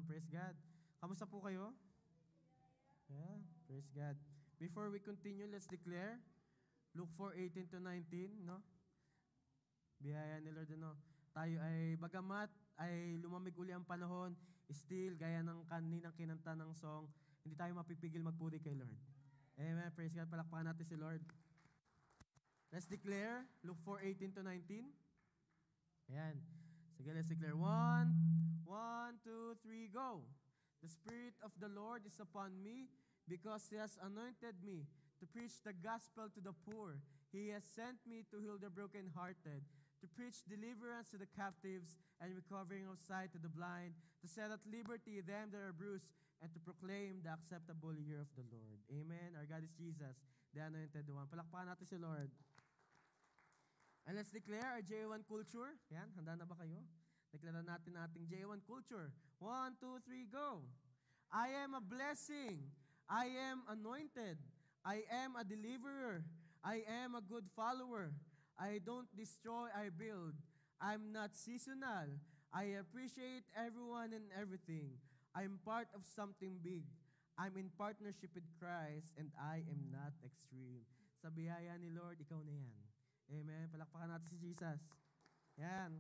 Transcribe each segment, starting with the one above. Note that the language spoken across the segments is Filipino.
Praise God. Kamusta po kayo? Yeah, praise God. Before we continue, let's declare Luke 4:18 to 19, no? Biyaya ni Lord, no? Tayo ay bagamat ay lumamig uli ang panahon, still gaya ng kaninang kinanta ng song, hindi tayo mapipigil magpuri kay Lord. Amen. Praise God. Palakpakan natin si Lord. Let's declare Luke 4:18 to 19. Ayan. Sige, let's declare. 1, 2, 3, go. The Spirit of the Lord is upon me because He has anointed me to preach the gospel to the poor. He has sent me to heal the brokenhearted, to preach deliverance to the captives and recovering of sight to the blind, to set at liberty them that are bruised, and to proclaim the acceptable year of the Lord. Amen. Our God is Jesus, the Anointed One. Palakpakan natin si Lord. And let's declare our J1 culture. Yan, handa na ba kayo? Deklara natin ating J1 culture. 1, 2, 3, go! I am a blessing. I am anointed. I am a deliverer. I am a good follower. I don't destroy, I build. I'm not seasonal. I appreciate everyone and everything. I'm part of something big. I'm in partnership with Christ and I am not extreme. Sa biyaya ni Lord, ikaw na yan. Amen. Palakpakan natin si Jesus. Yan.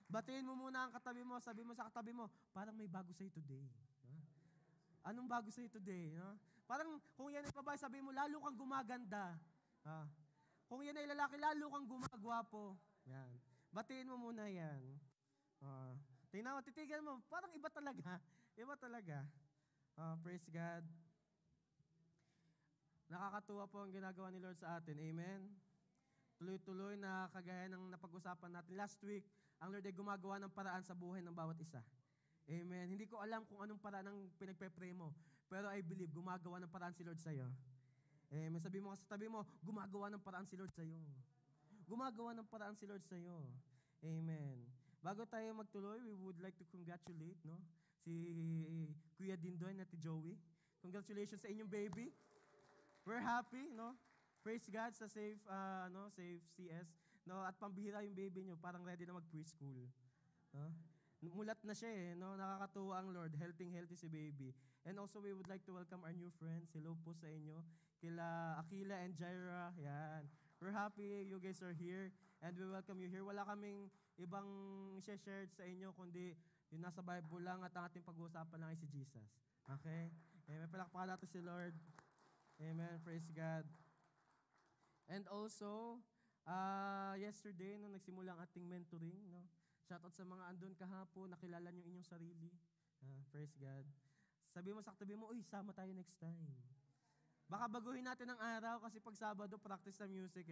Batiin mo muna ang katabi mo. Sabi mo sa katabi mo, parang may bago sa'yo today. Anong bago sa'yo today? Parang kung yan ay babae, sabi mo, lalo kang gumaganda. Kung yan ay lalaki, lalo kang gumagwapo. Yan. Batiin mo muna yan. Tingnan mo, titigan mo, parang iba talaga. Iba talaga. Praise God. Nakakatuwa po ang ginagawa ni Lord sa atin. Amen. Tuloy-tuloy na kagaya ng napag-usapan natin last week, ang Lord ay gumagawa ng paraan sa buhay ng bawat isa. Amen. Hindi ko alam kung anong paraan ang pinagpe-pray mo, pero I believe gumagawa ng paraan si Lord sa'yo. Amen. Sabi mo kasi tabi mo, gumagawa ng paraan si Lord sa'yo. Gumagawa ng paraan si Lord sa'yo. Amen. Bago tayo magtuloy, we would like to congratulate si Kuya Dindoy at Joey. Congratulations sa inyong baby. We're happy, Praise God sa Safe CS. At pambihira yung baby nyo, parang ready na mag-preschool. Mulat na siya nakakatuwa ang Lord, healthy si baby. And also we would like to welcome our new friends. Hello po sa inyo. Kila Akila and Jaira. Yan. We're happy you guys are here and we welcome you here. Wala kaming ibang share sa inyo kundi yung nasa Bible lang at ang ating pag-uusapan lang ay si Jesus. Okay? Amen. Palakpakan natin si Lord. Amen. Praise God. And also, yesterday, nagsimula ang ating mentoring, shoutout sa mga andun kahapon, nakilala nyo inyong sarili. Praise God. Sabi mo sa katabi mo, uy, sama tayo next time. Baka baguhin natin ang araw kasi pag Sabado, practice sa music,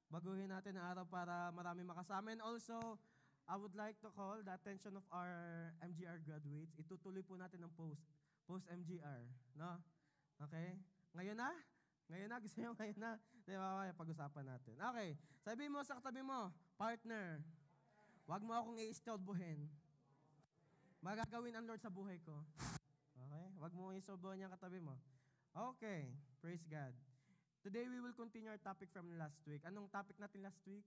Baguhin natin ang araw para marami makasama. And also, I would like to call the attention of our MGR graduates. Itutuloy po natin ang post-MGR, Okay? Ngayon na? Gusto nyo ngayon na? Diba, pag-usapan natin. Okay, sabi mo sa katabi mo, partner, wag mo akong i-istorbohin. Magagawin ang Lord sa buhay ko. Okay? Wag mo i-istorbohin yung katabi mo. Okay, praise God. Today we will continue our topic from last week. Anong topic natin last week?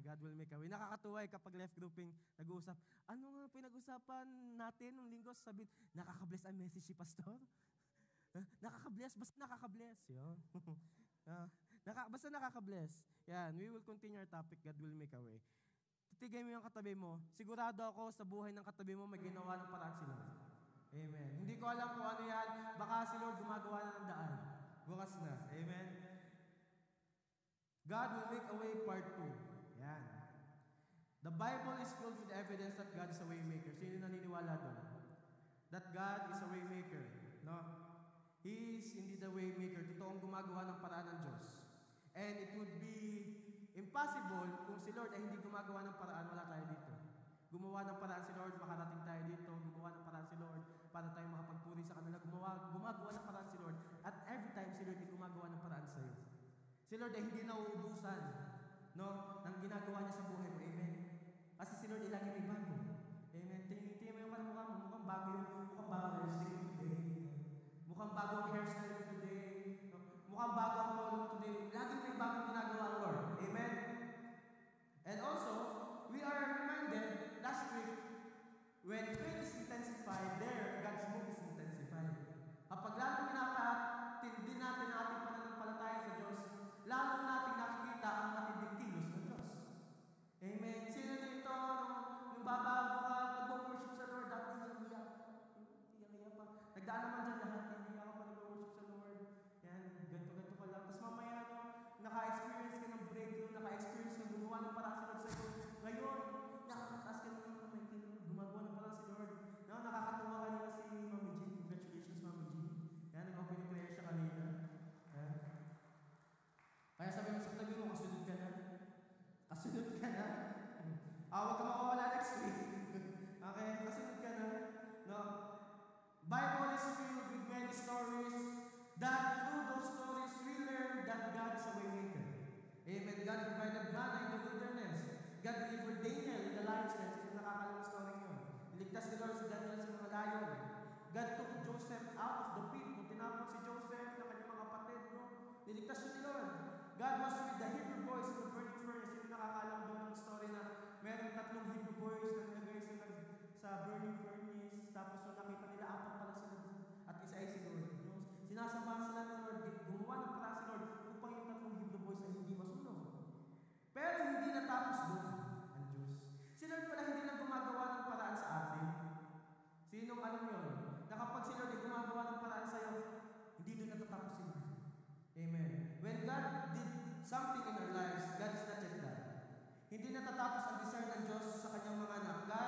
God will make a way. Nakakatuwa kapag left grouping, nag-uusap. Ano nga pinag-usapan natin nung linggo? Sabihin, nakaka-bless ang message si Pastor? Nakaka-bless, basta nakaka-bless. Yun. Basta nakaka-bless. Yan, we will continue our topic, God will make a way. Titigay mo yung katabi mo. Sigurado ako sa buhay ng katabi mo may ginawa ng paraan si Lord. Amen. Hindi ko alam kung ano yan. Baka si Lord gumagawa na ng daan. Bukas na. Amen. God will make a way part 2. Yan. The Bible is filled with evidence that God is a way maker. Sino naniniwala doon? That God is a way maker. He is indeed the way maker. Totoong gumagawa ng paraan ng Diyos. And it would be impossible kung si Lord ay hindi gumagawa ng paraan, wala tayo dito. Gumawa ng paraan si Lord, makarating tayo dito. Gumawa ng paraan si Lord para tayo makapagpuri sa kanila. Gumagawa ng paraan si Lord. At every time si Lord ay gumagawa ng paraan sa iyo. Si Lord ay hindi nauubusan ng ginagawa niya sa buhay mo. Amen. Kasi si Lord ay lagi may bago. Amen. Tingin mo yung mukha mo. Mukhang bago yung stick today. Mukhang bago ang hairstyle today. Mukhang bago ang polo mo today. Laging may bagong ginagawa ang Lord. Amen? And also, we are reminded last week when Niligtas ni Lord si Daniel sa mga layon. God took Joseph out of the pit. Nung tinapon si Joseph ng kanyang mga kapatid, no? Niligtas siya ni Lord. God was with the Hebrew boys in the burning furnace. Yung nakakalam doon ng story na merong 3 Hebrew boys na nilagay sa burning furnace. Tapos nung nakita nila, 4 pala sila doon. At isa ay si Lord. No? Sinasamahan sila ng Lord. Gumawa ng paraan si Lord upang yung 3 Hebrew boys ay hindi masunog. Pero hindi natapos doon ang Diyos. Si Lord pala hindi lang gumagawa ng paraan sa atin. Sinong alam yun? Na kapag si Lord ay gumagawa ng paraan sa iyo, hindi doon natatapos si Lord. Amen. When God did something in our lives, God is not yet done. Hindi natatapos ang desire ng Diyos sa kanyang mga anak. God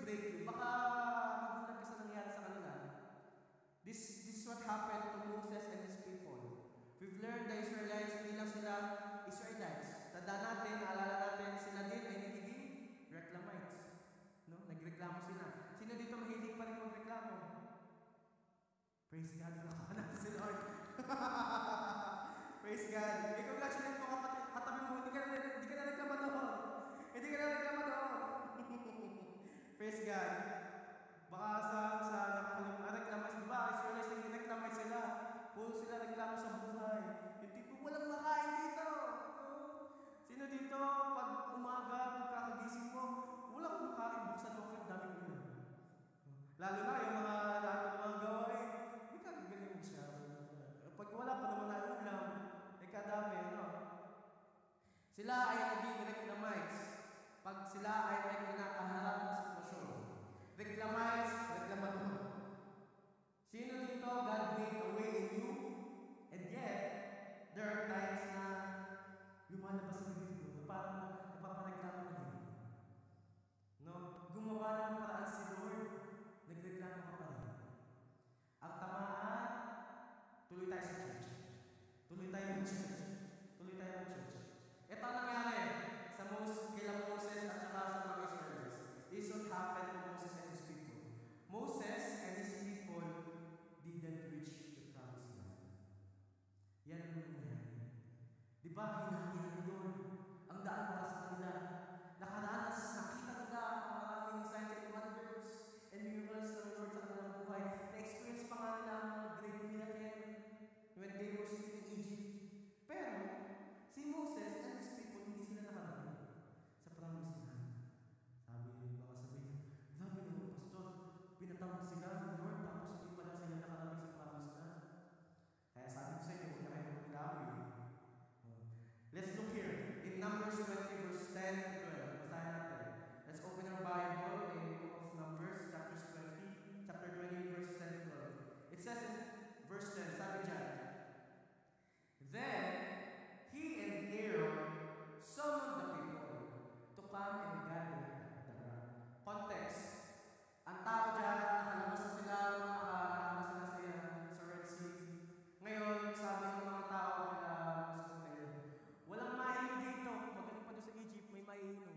break you. Baka magulat ka sa nangyari sa kanila. This is what happened to Moses and his people. We've learned the Israelites, hindi lang sila Israelites. Tandaan natin, naalala natin, sila din ay nagiging reclamites. No? Nagreklamo sila. Sino dito mahilig pa rin magreklamo? Praise God, nakakuha natin si Lord. Praise God. I-congratulate mo katabi mo, hindi ka na reklamador. Hindi ka na reklamador. Praise God. Baka sa reklamites, diba? Israelites nag-reclamite sila. Puro sila reklamo sa buhay. Yung tipo, walang makain dito. Sino dito, pag umaga, pagkakagising mo, walang makain, buksan mo ang daming ulam. Lalo na yung mga lahat ng mga gawain, hindi ka gagaling mo siya. Pag wala pa naman na ulam, ay kadami, no? Sila ay naging reclamites. Pag sila ay may kinakaharap na sitwasyon. Reclamites, reklamador. Sino dito, God made a way in you, and yet, there are times na lumalabas sa bibig mo, parang napapareklamo ka din. No? Gumawa ng paraan si Lord, nagreklamo ka pa rin. Ang tamaan, tuloy tayo sa church. Tuloy tayo ng church. Tuloy tayo ng church. Ito ang nangyari kila Moses at saka sa mga Israelites. This what happened to Moses and his people. Moses and his people didn't reach the promised land. Yan ang nangyari. Diba, hinahihan yun ang daan para sa kanila. Nakaranas, nakita nila ang maraming signs and wonders and miracles ng Lord sa kanilang buhay. Na-experience pa nga nila ang mga great miracle when they were still in Egypt. Pero, si Moses and his people, hindi sila nakarating sa promised land. Baka sabihin, grabe naman, Pastor, pinatawag sila ng Lord, tapos hindi pala sila nakarating sa promised land. Kaya sabi ko sa inyo, huwag na kayo maglawi. Let's look here in Numbers 20 verse 10 to 12. Basahin natin. Let's open our Bible in the book of Numbers, chapter 20 verse 10 to 12. It says in verse 10, sabi dyan, then he and Aaron summoned the people to come and gather at the rock. Context. Ang tao dyan, nakalabas na sila, nakalabas na sila sa Red Sea. Ngayon, sabi ng mga tao na walang mainom dito. Magaling pa doon sa Egypt, may mainom.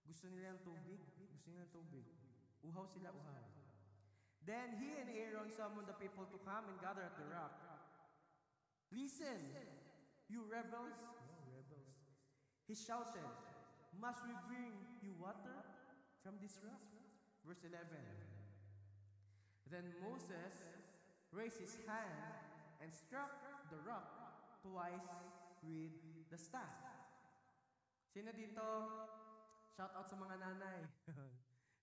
Gusto nila ng tubig. Gusto nila ng tubig. Uhaw sila, uhaw. Then he and Aaron summoned the people to come and gather at the rock. Listen, you rebels. Oh, rebels. He shouted, must we bring you water from this rock? Verse 11. Then Moses raised his hand and struck the rock twice with the staff. Sino dito? Shout out sa mga nanay.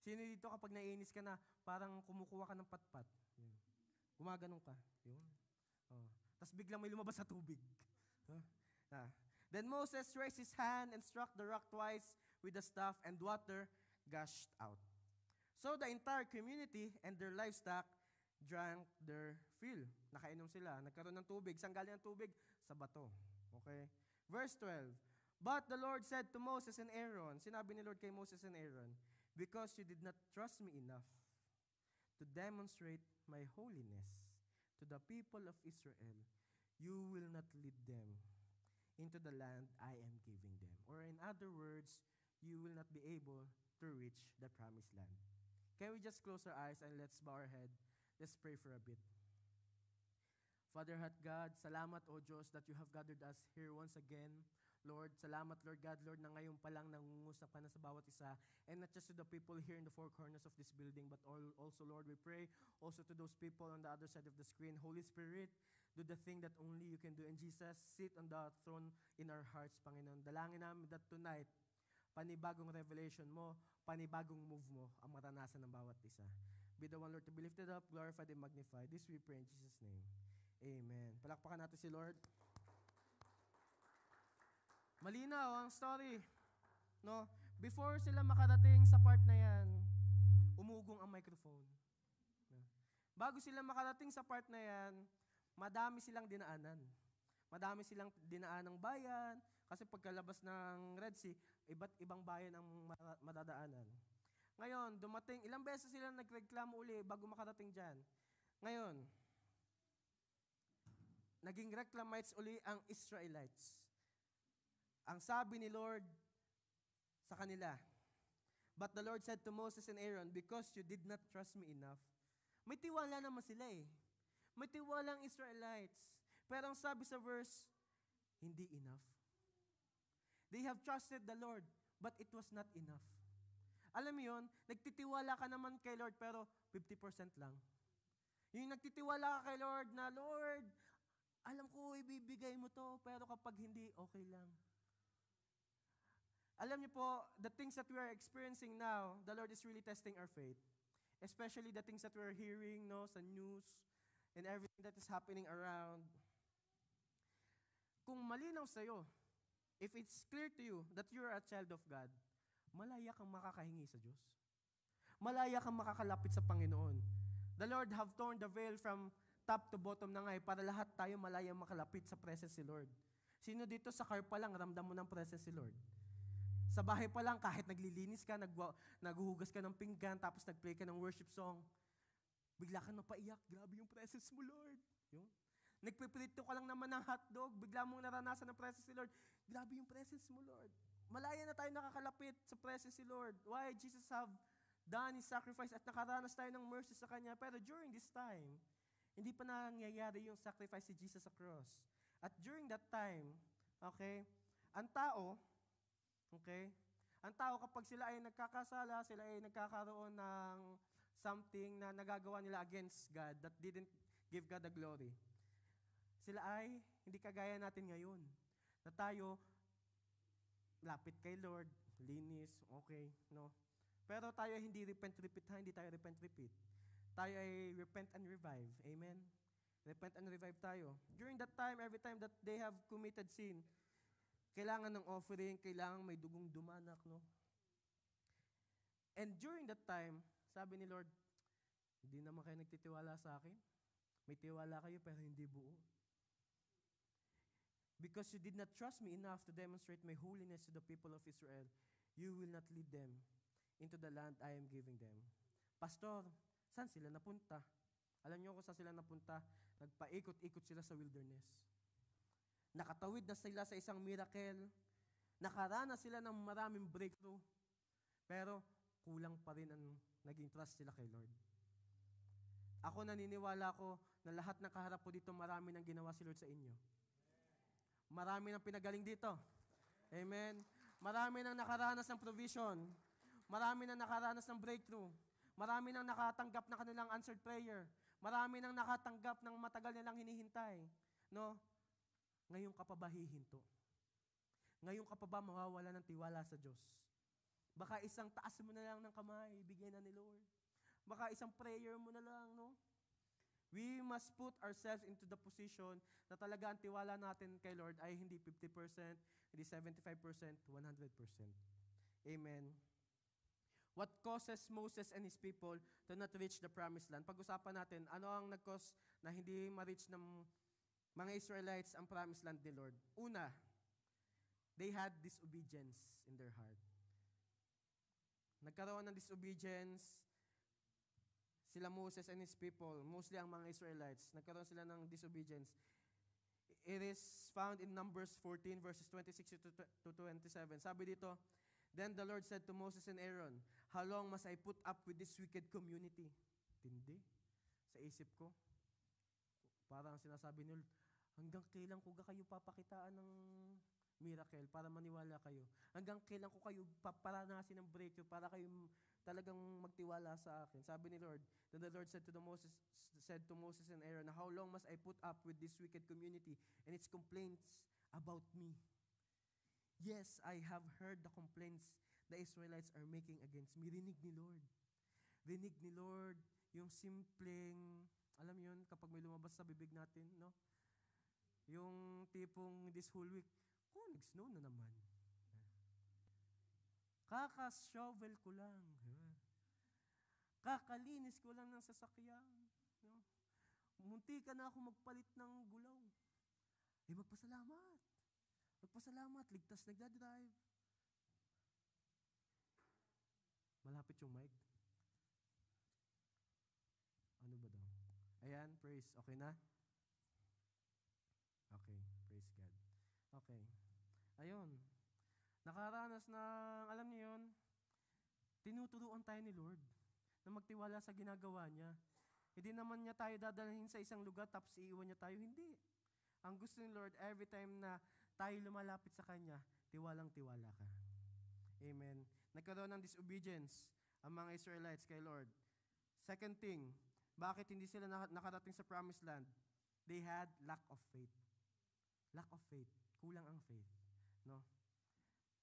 Sino dito kapag naiinis ka na, parang kumukuha ka ng patpat? Yun. Gumaganong ka. Yun. Oh. Tapos biglang may lumabas sa tubig. Then Moses raised his hand and struck the rock twice with the staff, and water gushed out. So the entire community and their livestock drank their fill. Nakainom sila. Nagkaroon ng tubig. Saan galing ang tubig? Sa bato. Okay? Verse 12. But the Lord said to Moses and Aaron, sinabi ni Lord kay Moses and Aaron, because you did not trust me enough to demonstrate my holiness to the people of Israel, you will not lead them into the land I am giving them. Or in other words, you will not be able to reach the promised land. Can we just close our eyes and let's bow our head? Let's pray for a bit. Father, Heart God, salamat, O Diyos, that you have gathered us here once again. Lord, salamat, Lord God, Lord, na ngayon pa lang nangungusap ka na sa bawat isa. And not just to the people here in the four corners of this building, but also, Lord, we pray also to those people on the other side of the screen. Holy Spirit, do the thing that only you can do. And Jesus, sit on the throne in our hearts, Panginoon. Dalangin namin that tonight, panibagong revelation mo, panibagong move mo, ang maranasan ng bawat isa. Be the one, Lord, to be lifted up, glorified, and magnified. This we pray in Jesus' name. Amen. Palakpakan natin si Lord. Malinaw ang story. No? Before sila makarating sa part na yan, umugong ang microphone. No? Bago sila makarating sa part na yan, madami silang dinaanan. Madami silang dinaan ng bayan, kasi pagkalabas ng Red Sea, iba't ibang bayan ang madadaanan. Ngayon, Ngayon, dumating, ilang beses sila nagreklamo uli bago makarating dyan. Ngayon, naging reclamites uli ang Israelites. Ang sabi ni Lord sa kanila, "But the Lord said to Moses and Aaron, because you did not trust me enough." May tiwala naman sila eh. May tiwala ang Israelites. Pero ang sabi sa verse, hindi enough. They have trusted the Lord, but it was not enough. Alam mo yun, nagtitiwala ka naman kay Lord, pero 50% lang. Yung nagtitiwala ka kay Lord na, Lord, alam ko ibibigay mo to, pero kapag hindi, okay lang. Alam niyo po, the things that we are experiencing now, the Lord is really testing our faith. Especially the things that we're hearing, no, sa news, and everything that is happening around. Kung malinaw sa'yo, if it's clear to you that you're a child of God, malaya kang makakahingi sa Diyos. Malaya kang makakalapit sa Panginoon. The Lord have torn the veil from top to bottom na nga para lahat tayo malaya makalapit sa presence si Lord. Sino dito sa car pa lang, ramdam mo ng presence si Lord? Sa bahay pa lang, kahit naglilinis ka, naghuhugas ka ng pinggan, tapos nagplay ka ng worship song, bigla ka napaiyak, grabe yung presence mo, Lord. Yun. Nagpiprito ka lang naman ng hotdog, bigla mong naranasan ng presence si Lord, grabe yung presence mo, Lord. Malaya na tayo nakakalapit sa presence si Lord. Why? Jesus have done His sacrifice at nakaranas tayo ng mercy sa Kanya. Pero during this time, hindi pa nangyayari yung sacrifice si Jesus sa cross. At during that time, okay, ang tao kapag sila ay nagkakasala, sila ay nagkakaroon ng something na nagagawa nila against God that didn't give God the glory. Sila ay hindi kagaya natin ngayon. Na tayo, lapit kay Lord, linis, okay, no? Pero tayo hindi repent-repeat ha, hindi tayo repent-repeat. Tayo ay repent and revive. Amen? Repent and revive tayo. During that time, every time that they have committed sin, kailangan ng offering, kailangan may dugong dumanak, no? And during that time, sabi ni Lord, hindi naman kayo nagtitiwala sa akin. May tiwala kayo pero hindi buo. Because you did not trust me enough to demonstrate my holiness to the people of Israel, you will not lead them into the land I am giving them. Pastor, saan sila napunta? Alam niyo kung saan sila napunta? Nagpaikot-ikot sila sa wilderness. Nakatawid na sila sa isang miracle. Nakaranas sila ng maraming breakthrough. Pero kulang pa rin ang naging trust sila kay Lord. Ako naniniwala ko na lahat ng kaharap ko dito, marami nang ginawa si Lord sa inyo. Marami nang pinagaling dito. Amen. Marami nang nakaranas ng provision. Marami nang nakaranas ng breakthrough. Marami nang nakatanggap ng kanilang answered prayer. Marami nang nakatanggap ng matagal nilang hinihintay. No? Ngayon ka pa ba hihinto? Ngayon ka pa ba mawawala ng tiwala sa Diyos? Baka isang taas mo na lang ng kamay, bigyan na ni Lord. Baka isang prayer mo na lang, no? We must put ourselves into the position na talaga ang tiwala natin kay Lord ay hindi 50%, hindi 75%, 100%. Amen. What causes Moses and his people to not reach the promised land? Pag-usapan natin, ano ang nag-cause na hindi ma-reach ng mga Israelites ang promised land ni Lord? Una, they had disobedience in their heart. Nagkaroon ng disobedience sila Moses and his people, mostly ang mga Israelites. Nagkaroon sila ng disobedience. It is found in Numbers 14 verses 26 to 27. Sabi dito, "Then the Lord said to Moses and Aaron, how long must I put up with this wicked community?" Tindi. Sa isip ko, parang sinasabi ni Lord, hanggang kailan ko kayo papakitaan ng miracle para maniwala kayo? Hanggang kailan ko kayo paparanasin ng breakthrough para kayo talagang magtiwala sa akin? Sabi ni Lord, then the Lord said to Moses and Aaron, how long must I put up with this wicked community and its complaints about me? Yes, I have heard the complaints the Israelites are making against me. Rinig ni Lord. Rinig ni Lord yung simpleng, alam yun, kapag may lumabas sa bibig natin, no? Yung tipong this whole week, nag-snow na naman. Kaka-shovel ko lang. Kakalinis ko lang ng sasakyan. No? Munti ka na ako magpalit ng gulaw. Magpasalamat. Magpasalamat. Ligtas nagdadrive. Malapit yung mic. Ano ba daw? Ayan, praise. Okay na? Okay, praise God. Okay. Ayun. Nakaranas na, alam niyo yun, tinuturuan tayo ni Lord na magtiwala sa ginagawa niya. Hindi naman niya tayo dadalhin sa isang lugar tapos iiwan niya tayo. Hindi. Ang gusto ni Lord, every time na tayo lumalapit sa Kanya, tiwalang-tiwala ka. Amen. Nagkaroon ng disobedience ang mga Israelites kay Lord. Second thing, bakit hindi sila nakarating sa promised land? They had lack of faith. Lack of faith. Kulang ang faith. No?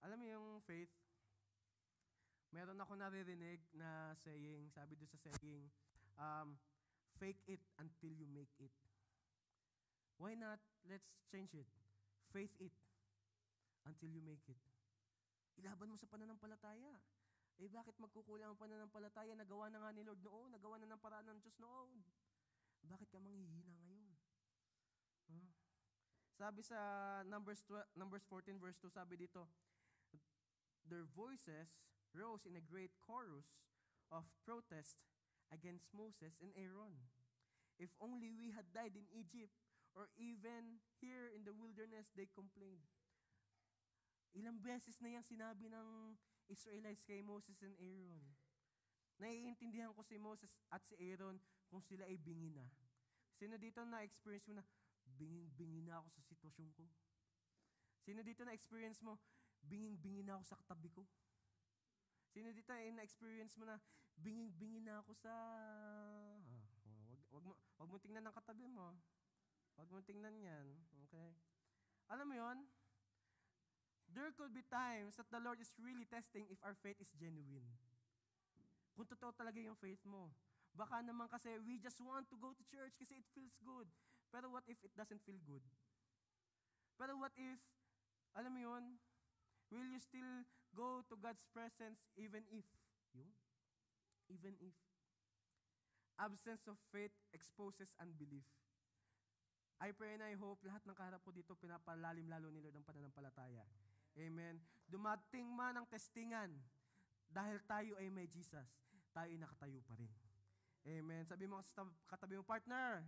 Alam mo yung faith? Meron ako naririnig na saying, sabi doon sa saying, fake it until you make it. Why not? Let's change it. Faith it until you make it. Ilaban mo sa pananampalataya. Bakit magkukulang ang pananampalataya? Nagawa na nga ni Lord noon. Nagawa na ng paraan ng Diyos noon. Bakit ka manghihina ngayon? Sabi sa Numbers 14 verse 2, sabi dito, their voices rose in a great chorus of protest against Moses and Aaron. If only we had died in Egypt, or even here in the wilderness, they complained. Ilang beses na yung sinabi ng Israelites kay Moses and Aaron. Naiintindihan ko si Moses at si Aaron kung sila ay bingi na. Sino dito na-experience mo na, binging-bingi na ako sa sitwasyon ko? Sino dito na-experience mo, binging-bingi na ako sa katabi ko? Sino dito na-experience mo na, binging-bingi na ako sa... Wag mo tingnan ng katabi mo. Wag mo tingnan yan. Okay? Alam mo yon? There could be times that the Lord is really testing if our faith is genuine. Kung totoo talaga yung faith mo. Baka naman kasi we just want to go to church kasi it feels good. Pero what if it doesn't feel good? Pero what if, alam mo yun, will you still go to God's presence even if? Yun? Even if. Absence of faith exposes unbelief. I pray and I hope lahat ng kaharap ko dito pinapalalim lalo ni Lord ang pananampalataya. Amen. Dumating man ang testingan, dahil tayo ay may Jesus, tayo ay nakatayo pa rin. Amen. Sabi mo sa katabi mo, partner,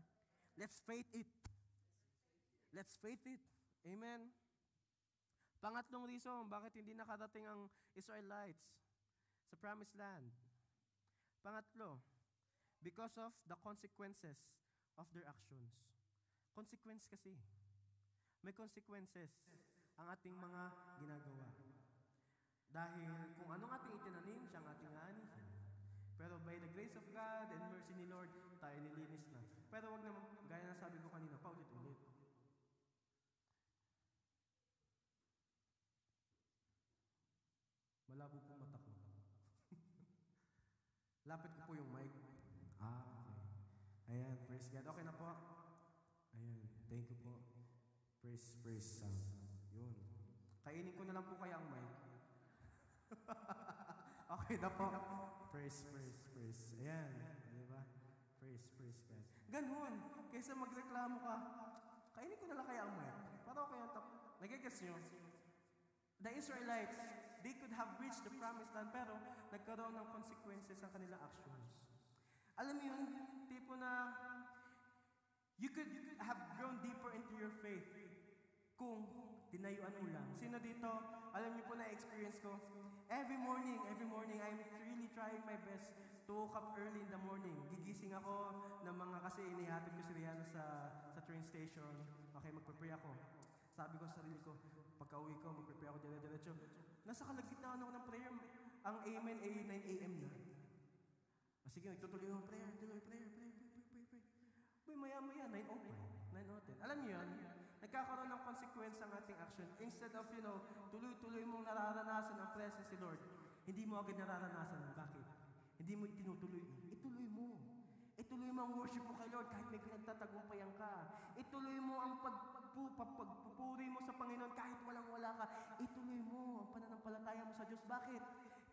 let's faith it. Let's faith it. Amen. Pangatlong reason, bakit hindi nakarating ang Israelites sa promised land? Pangatlo, because of the consequences of their actions. Consequence kasi. May consequences ang ating mga ginagawa. Dahil kung anong ating itinanim, siyang ating aanihin. Pero by the grace of God and mercy ni Lord, tayo nilinis na. Pero wag naman, gaya na sabi ko kanina, paulit-ulit. Malabo po mata ko. Lapit ko po yung mic. Okay. Ayan, praise God. Okay na po. Ayan, thank you po. Praise sound. Yun. Kainin ko na lang po kaya ang mic. Okay na po. Praise. Ayan, di ba? Praise God. Ganun. Kaysa magreklamo ka, kainin ko na lang kaya ang mic. Para okay ang top. Nagigets nyo? The Israelites, they could have reached the promised land, pero nagkaroon ng consequences ang kanilang actions. Alam mo yun, tipo na you could have grown deeper into your faith kung tinayuan mo lang. Sino dito, alam niyo po na experience ko, every morning, I'm really trying my best to wake up early in the morning. Gigising ako ng mga kasi inihatid ko si Rihanna sa train station. Okay, magpe-pray ako. Sabi ko sa sarili ko, pagka-uwi ko, magpe-pray ako dire-diretso. Nasa kalagitnaan ako ng prayer. Ang amen ay 9 a.m. na. Sige, itutuloy yung prayer. Pray. Uy, maya-maya, 9:10. Alam niyo yun? Nagkakaroon ng consequence ang ating action. Instead of, tuloy-tuloy mong nararanasan ang presence ni Lord, hindi mo agad nararanasan. Bakit? Hindi mo itinutuloy. Ituloy mo. Ituloy mo ang worship mo kay Lord kahit may pinagtatagumpayan ka. Ituloy mo ang pagpupuri mo sa Panginoon kahit walang-wala ka. Ituloy mo ang pananampalataya mo sa Diyos. Bakit?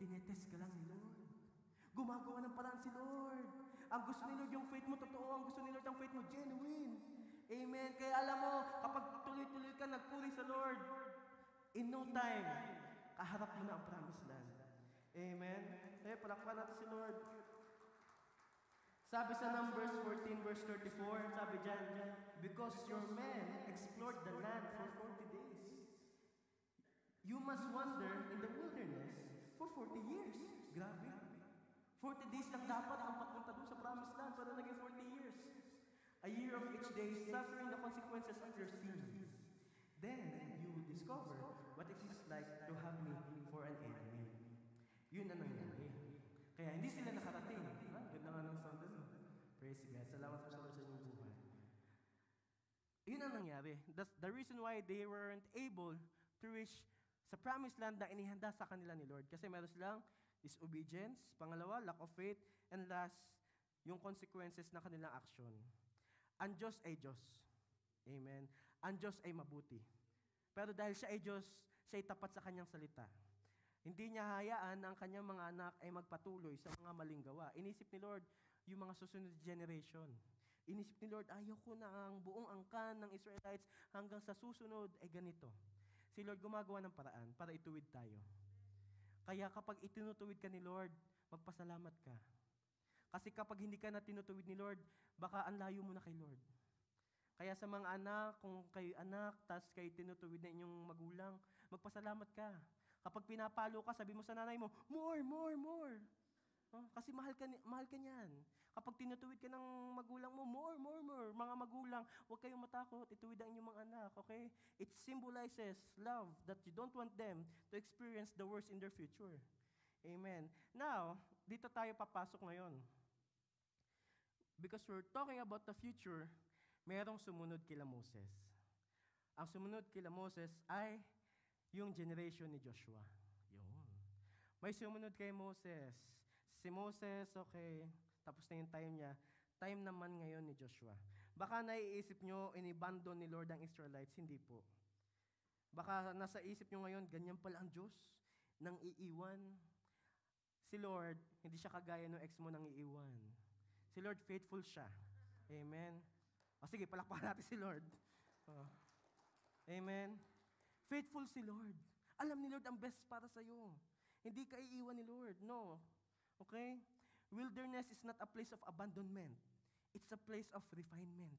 Tinetest ka lang ni Lord. Gumagawa ng paraan si Lord. Ang gusto ni Lord yung faith mo totoo. Ang gusto ni Lord ang faith mo genuine. Amen. Kaya alam mo, kapag tuloy-tuloy ka nagpuri sa Lord, in no time, kaharap mo na ang promised land. Amen. Palakpan natin si Lord. Sabi sa Numbers 14 verse 34, sabi dyan, because your men explored the land for 40 days, you must wander in the wilderness for 40 years. Grabe. 40 days lang dapat ang pagpunta doon sa promised land, pero naging 40 years. A year of each day, suffering the consequences of your sins. Then, you will discover what it is like to have me for an enemy. Yun ang nangyari. Kaya hindi sila nakarating. Ganda nga ng sound doon. Praise God. Salamat po sa Lord sa inyong buhay. Yun ang nangyari. That's the reason why they weren't able to reach sa promised land na inihanda sa kanila ni Lord. Kasi meron silang disobedience, pangalawa, lack of faith, and last, yung consequences ng kanilang action. Ang Diyos ay Diyos. Amen. Ang Diyos ay mabuti. Pero dahil siya ay Diyos, siya ay tapat sa kanyang salita. Hindi niya hayaan na ang kanyang mga anak ay magpatuloy sa mga maling gawa. Inisip ni Lord yung mga susunod generation. Inisip ni Lord, ayaw ko na ang buong angkan ng Israelites hanggang sa susunod ay ganito. Si Lord gumagawa ng paraan para ituwid tayo. Kaya kapag itinutuwid ka ni Lord, magpasalamat ka. Kasi kapag hindi ka na tinutuwid ni Lord, baka ang layo mo na kay Lord. Kaya sa mga anak, kung kayo anak, tas kayo tinutuwid na inyong magulang, magpasalamat ka. Kapag pinapalo ka, sabi mo sa nanay mo, more, more, more. Kasi mahal ka niyan. Kapag tinutuwid ka ng magulang mo, more, more, more. Mga magulang, huwag kayong matakot, ituwid ang inyong mga anak, okay? It symbolizes love that you don't want them to experience the worst in their future. Amen. Now, dito tayo papasok ngayon. Because we're talking about the future, merong sumunod kila Moses. Ang sumunod kila Moses ay yung generation ni Joshua. Yun. May sumunod kay Moses. Si Moses, okay, tapos na yung time niya. Time naman ngayon ni Joshua. Baka naiisip nyo, inibandon ni Lord ang Israelites. Hindi po. Baka nasa isip nyo ngayon, ganyan pala ang Diyos nang iiwan. Si Lord, hindi siya kagaya ng ex mo nang iiwan. Si Lord, faithful siya. Amen. Sige, palakpakan natin si Lord. Amen. Faithful si Lord. Alam ni Lord ang best para sa'yo. Hindi ka iiwan ni Lord. No. Okay? Wilderness is not a place of abandonment. It's a place of refinement.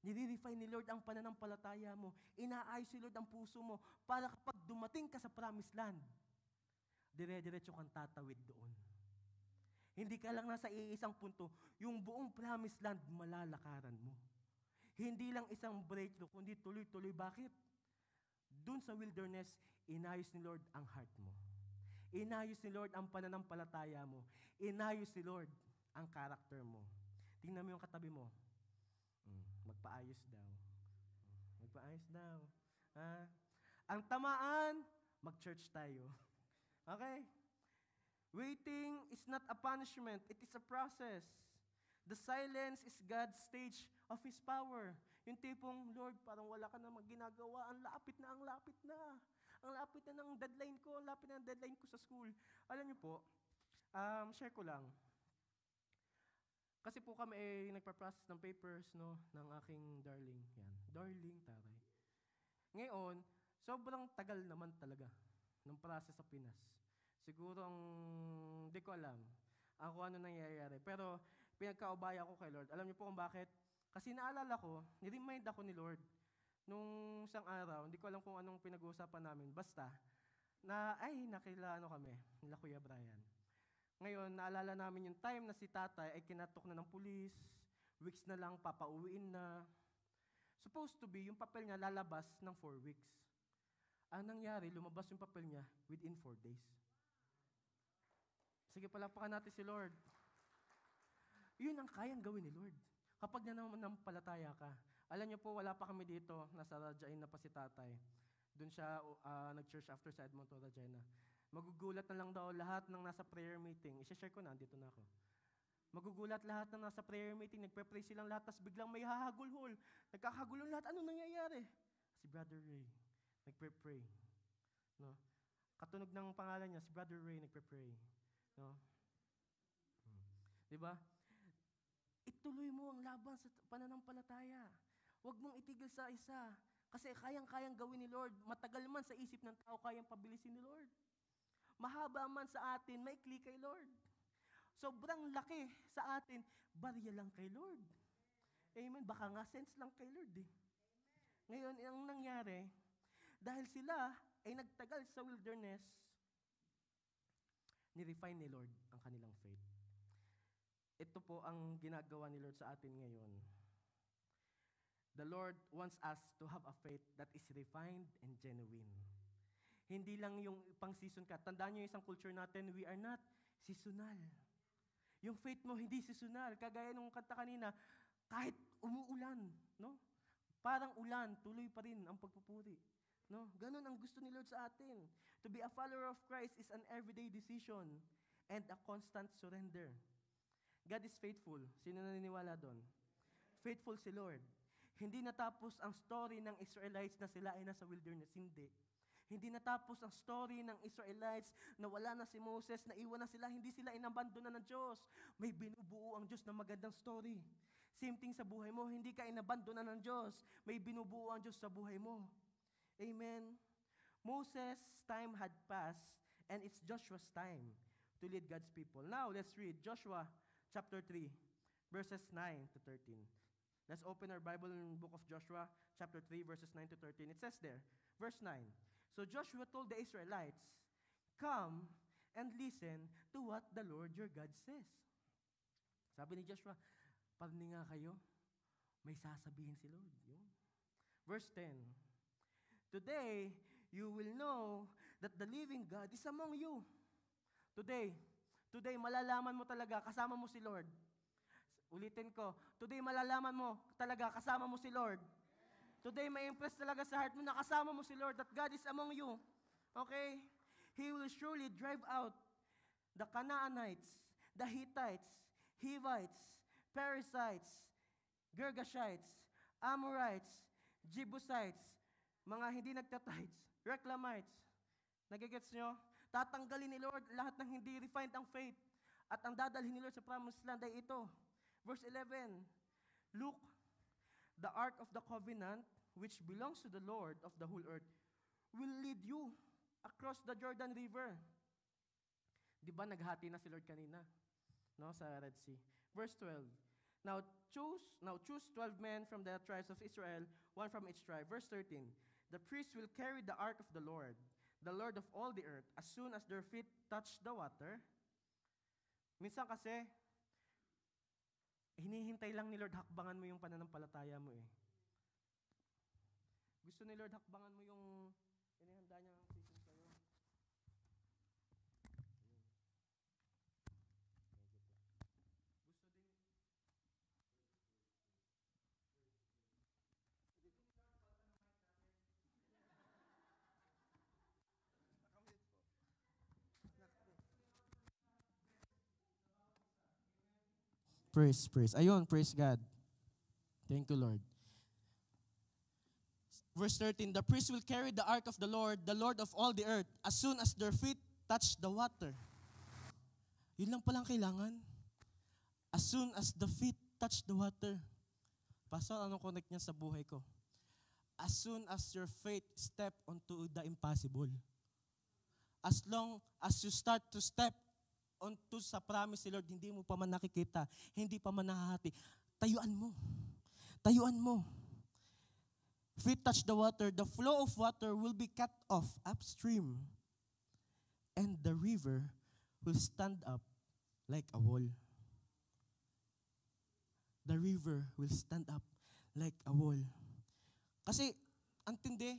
Nire-refine ni Lord ang pananampalataya mo. Inaayos si Lord ang puso mo para kapag dumating ka sa promised land, dire-diretso kang tatawid doon. Hindi ka lang nasa iisang punto, yung buong promised land malalakaran mo. Hindi lang isang breakthrough, kundi tuloy-tuloy. Bakit? Doon sa wilderness, inayos ni Lord ang heart mo. Inayos ni Lord ang pananampalataya mo. Inayos ni Lord ang character mo. Tingnan mo yung katabi mo. Magpaayos daw. Magpaayos daw. Ang tamaan, mag-church tayo. Okay? Waiting is not a punishment. It is a process. The silence is God's stage of His power. Yung tipong, Lord, parang wala ka na ginagawa. Ang lapit na, ang lapit na. Ang lapit na ng deadline ko. Ang lapit na ng deadline ko sa school. Alam niyo po, share ko lang. Kasi po kami nagpa-process ng papers, no, ng aking darling. Yan. Darling, taray. Ngayon, sobrang tagal naman talaga ng process sa Pinas. Siguro di ko alam kung ano nangyayari. Pero pinagkaubaya ko kay Lord. Alam niyo po kung bakit? Kasi naalala ko, niremind ako ni Lord nung isang araw, hindi ko alam kung anong pinag-uusapan namin. Basta, nakilala kami, nila Kuya Brian. Ngayon, naalala namin yung time na si tatay ay kinatok na ng pulis, weeks na lang, papauwiin na. Supposed to be, yung papel niya lalabas ng 4 weeks. Ang nangyari, lumabas yung papel niya within 4 days. Sige, palakpakan natin si Lord. Yun ang kayang gawin ni Lord. Kapag nananampalataya ka. Alam niyo po, wala pa kami dito. Nasa Rajain na pa si tatay. Doon siya nag-church after sa Edmonton, Regina. Magugulat na lang daw lahat ng nasa prayer meeting. I-share ko na, dito na ako. Magugulat lahat ng nasa prayer meeting. Nagpe-pray silang lahat, tapos biglang may hahagulhol. Nagkakagulong lahat. Ano nangyayari? Si Brother Ray. Nagpe-pray. No? Katunog ng pangalan niya, si Brother Ray nagpe-pray. No? Diba? Ituloy mo ang laban sa pananampalataya. Huwag mong itigil sa isa. Kasi kayang-kayang gawin ni Lord. Matagal man sa isip ng tao, kayang pabilisin ni Lord. Mahaba man sa atin, maikli kay Lord. Sobrang laki sa atin, barya lang kay Lord. Amen. Baka nga sense lang kay Lord eh. Ngayon, ang nangyari, dahil sila ay nagtagal sa wilderness, ni-refine ni Lord ang kanilang faith. Ito po ang ginagawa ni Lord sa atin ngayon. The Lord wants us to have a faith that is refined and genuine. Hindi lang yung pang-season ka. Tandaan nyo yung isang culture natin, we are not seasonal. Yung faith mo hindi seasonal. Kagaya nung kanta kanina, kahit umuulan, no? Parang ulan, tuloy pa rin ang pagpupuri. No? Ganon ang gusto ni Lord sa atin. To be a follower of Christ is an everyday decision and a constant surrender. God is faithful. Sino naniniwala doon? Faithful si Lord. Hindi natapos ang story ng Israelites na sila ay nasa wilderness. Hindi. Hindi natapos ang story ng Israelites na wala na si Moses, na iwan na sila, hindi sila inabandona ng Diyos. May binubuo ang Diyos na magandang story. Same thing sa buhay mo, hindi ka inabandona ng Diyos. May binubuo ang Diyos sa buhay mo. Amen. Moses' time had passed and it's Joshua's time to lead God's people. Now, let's read Joshua chapter 3, verses 9 to 13. Let's open our Bible in the book of Joshua, chapter 3, verses 9 to 13. It says there, verse 9, So Joshua told the Israelites, Come and listen to what the Lord your God says. Sabi ni Joshua, parinig nga kayo, may sasabihin si Lord. Yun. Verse 10, Today, you will know that the living God is among you. Today, malalaman mo talaga, kasama mo si Lord. Ulitin ko, today malalaman mo talaga, kasama mo si Lord. Today, may impress talaga sa heart mo na kasama mo si Lord, that God is among you. Okay? He will surely drive out the Canaanites, the Hittites, Hivites, Perizzites, Girgashites, Amorites, Jebusites, mga hindi nagtatites, Reclamites. Nagigets nyo? Tatanggalin ni Lord lahat ng hindi refined ang faith. At ang dadalhin ni Lord sa promised land ay ito. Verse 11, Look, the ark of the covenant, which belongs to the Lord of the whole earth, will lead you across the Jordan River. Di ba naghati na si Lord kanina? No, sa Red Sea. Verse 12, Now choose 12 men from the tribes of Israel, one from each tribe. Verse 13, The priest will carry the ark of the Lord of all the earth, as soon as their feet touch the water. Minsan kasi, hinihintay lang ni Lord, hakbangan mo yung pananampalataya mo eh. Gusto ni Lord, hakbangan mo yung inihanda niya ang season sa'yo. Praise. Ayun, praise God. Thank you, Lord. Verse 13, The priest will carry the ark of the Lord of all the earth, as soon as their feet touch the water. Yun lang palang kailangan. As soon as the feet touch the water. Pastor, anong connect niya sa buhay ko? As soon as your faith step onto the impossible. As long as you start to step onto sa promise ni Lord, hindi mo pa man nakikita, hindi pa man nahahati, tayuan mo. Feet touch the water, the flow of water will be cut off upstream, and the river will stand up like a wall. The river will stand up like a wall. Kasi, antindi,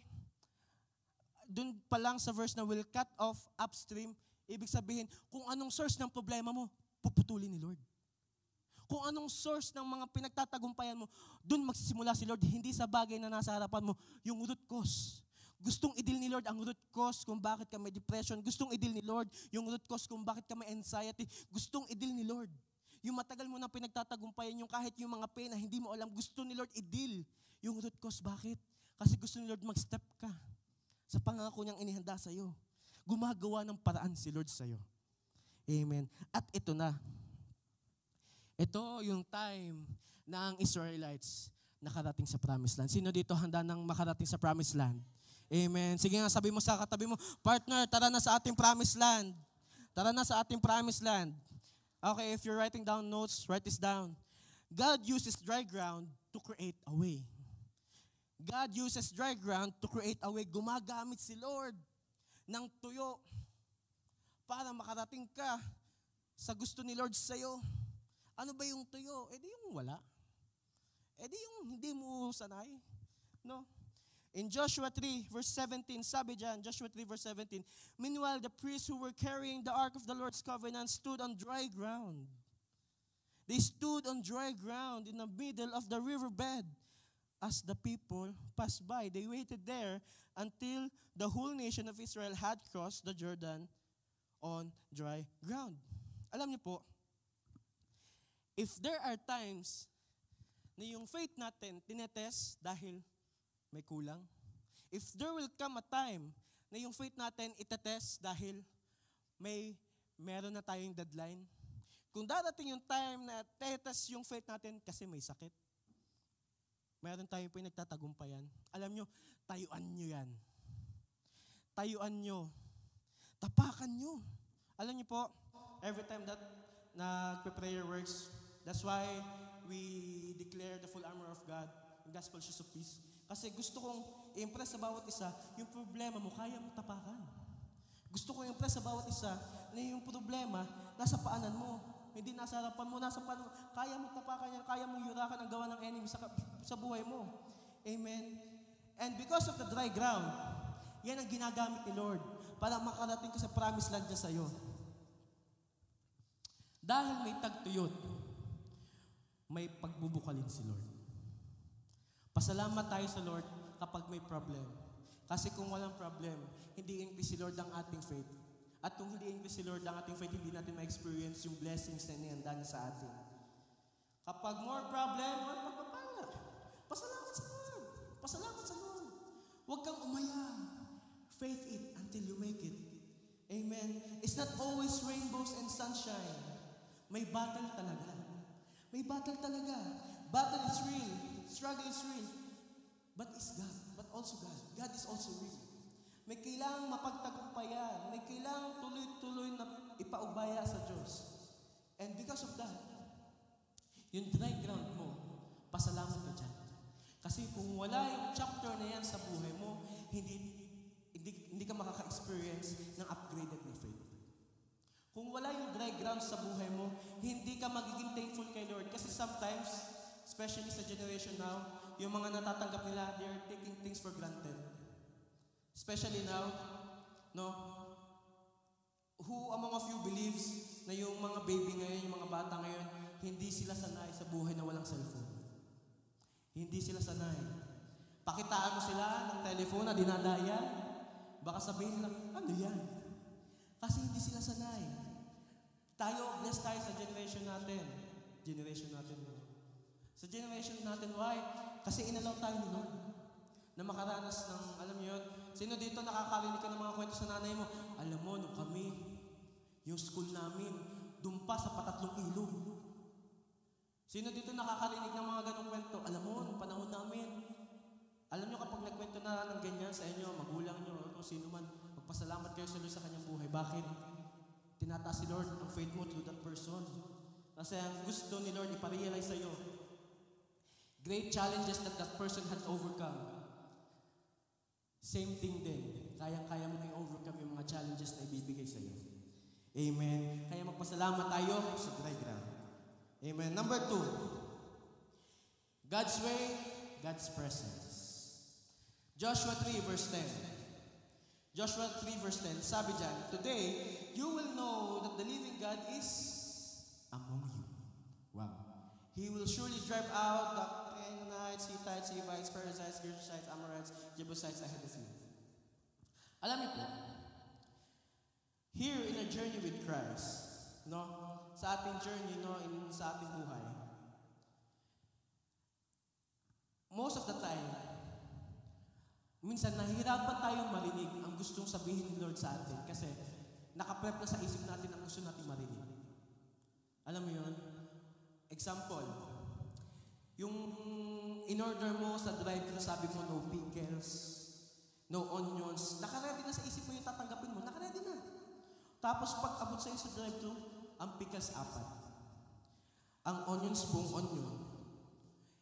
dun pa lang sa verse na will cut off upstream, ibig sabihin, kung anong source ng problema mo, puputulin ni Lord. Kung anong source ng mga pinagtatagumpayan mo, dun magsisimula si Lord, hindi sa bagay na nasa harapan mo, yung root cause. Gustong idil ni Lord ang root cause kung bakit ka may depression. Gustong idil ni Lord yung root cause kung bakit ka may anxiety. Gustong idil ni Lord. Yung matagal mo na pinagtatagumpayan, yung kahit yung mga pain na hindi mo alam, gusto ni Lord idil yung root cause. Bakit? Kasi gusto ni Lord mag-step ka sa pangako niyang inihanda sa'yo. Gumagawa ng paraan si Lord sa'yo. Amen. At ito na. Ito yung time na ang Israelites nakarating sa Promised Land. Sino dito handa nang makarating sa Promised Land? Amen. Sige nga, sabi mo sa katabi mo, partner, tara na sa ating promised land. Tara na sa ating promised land. Okay, if you're writing down notes, write this down. God uses dry ground to create a way. God uses dry ground to create a way. Gumagamit si Lord ng tuyo para makarating ka sa gusto ni Lord sa'yo. Ano ba yung tuyo? Eh di yung wala. Eh di yung hindi mo sanay. No? In Joshua 3 verse 17, sabi dyan, Joshua 3 verse 17, meanwhile the priests who were carrying the ark of the Lord's covenant stood on dry ground. They stood on dry ground in the middle of the riverbed. As the people passed by, they waited there until the whole nation of Israel had crossed the Jordan on dry ground. Alam niyo po, if there are times na yung faith natin tinetest dahil may kulang. If there will come a time na yung faith natin itetest dahil meron na tayong deadline. Kung darating yung time na itetest yung faith natin kasi may sakit, meron tayong pinagtatagumpayan. Alam nyo, tayuan nyo yan. Tayuan nyo. Tapakan nyo. Alam nyo po, every time that prayer works, that's why we declare the full armor of God, the gospel shoes of peace. Kasi gusto kong i-impress sa bawat isa, yung problema mo, kaya mong tapakan. Gusto kong i-impress sa bawat isa na yung problema, nasa paanan mo. Hindi nasa harapan mo, nasa paanan mo. Kaya mong tapakan yan, kaya mong yurakan ang gawa ng enemy sa buhay mo. Amen? And because of the dry ground, yan ang ginagamit ni Lord para makarating ka sa promised land niya sa'yo. Dahil may tagtuyot, may pagbubukalin si Lord. Pasalamat tayo sa Lord kapag may problem. Kasi kung walang problem, hindi increase si Lord ang ating faith. At kung hindi increase si Lord ang ating faith, hindi natin ma-experience yung blessings na nihanda niya sa atin. Kapag more problem, more pagpapala. Pasalamat sa Lord. Pasalamat sa Lord. Huwag kang umaya. Faith it until you make it. Amen. It's not always rainbows and sunshine. May battle talaga. May battle talaga. Battle is real. Struggle is real. But it's God. But also God. God is also real. May kailangang mapagtagumpayan. May kailangang tuloy-tuloy na ipaubaya sa Diyos. And because of that, yung dry ground mo, pasalamat ka dyan. Kasi kung wala yung chapter na yan sa buhay mo, hindi ka makaka-experience ng upgraded na faith. Kung wala yung dry ground sa buhay mo, hindi ka magiging thankful kay Lord. Kasi sometimes, especially sa generation now, yung mga natatanggap nila, they are taking things for granted. Especially now, no? Who among of you believes na yung mga baby ngayon, yung mga bata ngayon, hindi sila sanay sa buhay na walang cellphone? Hindi sila sanay. Pakitaan mo sila ng telephone na dinadaya, baka sabihin lang, ano yan? Kasi hindi sila sanay. Tayo, blessed tayo sa generation natin. Sa generation natin, why? Kasi inalaw tayo ni Lord na makaranas ng, alam niyo yun, sino dito nakakarinig ka ng mga kwento sa nanay mo? Alam mo, nung kami, yung school namin, dumpa sa patatlong ilog. Sino dito nakakarinig ng mga ganong kwento? Alam mo, nung panahon namin, alam niyo kapag nagkwento na ng ganyan sa inyo, magulang niyo, o sino man, magpasalamat kayo sa Lord sa kanyang buhay. Bakit? Tinataas si Lord ang faith mo through that person. Kasi ang gusto ni Lord iparealize sa'yo, great challenges that person had overcome. Same thing din. Kayang-kaya mo na i-overcome yung mga challenges na ibibigay sa'yo. Amen. Kaya magpasalamat tayo sa dry ground. Amen. Number 2, God's way, God's presence. Joshua 3 verse 10. Joshua 3 verse 10, sabi dyan, today, you will know that the living God is among you. Wow. He will surely drive out the Canaanites, Hittites, Hivites, Perizzites, Girgashites, Amorites, Jebusites ahead of you. Alam niyo po, here in a journey with Christ, no, sa ating journey, no, sa ating buhay, most of the time, minsan nahihirapan tayong marinig ang gustong sabihin ni Lord sa atin kasi nakaprep na sa isip natin ang gusto natin marinig. Alam mo yun? Example, yung in-order mo sa drive-thru, sabi mo no pickles, no onions. Nakaready na sa isip mo yung tatanggapin mo. Nakaready na. Tapos pag abot sa'yo sa drive-thru, ang pickles 4. Ang onions, buong onion.